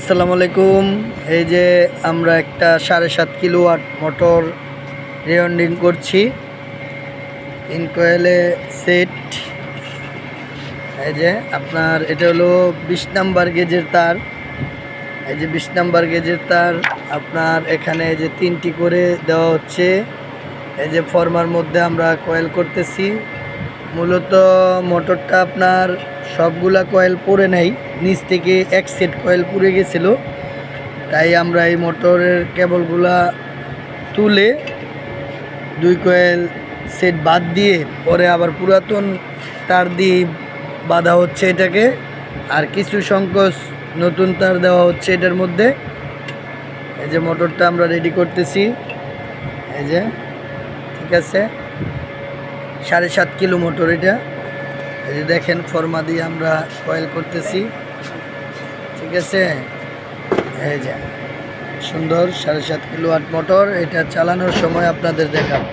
আসসালামু আলাইকুম। এই যে আমরা একটা 7.5 কিলোওয়াট মোটর রিওয়ার্ডিং করছি ইনকয়েলে সেট। এই যে আপনার এটা হলো 20 নাম্বার গেজের তার। এই যে 20 নাম্বার গেজের তার আপনার এখানে যে 3টি করে দেওয়া হচ্ছে। এই যে ফর্মার মধ্যে আমরা কয়েল করতেছি। মূলত মোটরটা আপনার সবগুলা কয়েল পরে নাই, নিচ থেকে এক সেট কয়েল পুড়ে গেছিল, তাই আমরা এই মোটরের কেবলগুলা তুলে 2 কয়েল সেট বাদ দিয়ে পরে আবার পুরাতন তার দিয়ে বাঁধা হচ্ছে এটাকে, আর কিছু সংকোচ নতুন তার দেওয়া হচ্ছে এটার মধ্যে। এই যে মোটরটা আমরা রেডি করতেছি। এই যে ঠিক আছে, 7.5 কিলো মোটর এটা। এই যে দেখেন ফর্মা দিয়ে আমরা কয়েল করতেছি, ঠিক আছে। এই যে সুন্দর 7.5 কিলোওয়াট মোটর, এটা চালানোর সময় আপনাদের দেখাবো।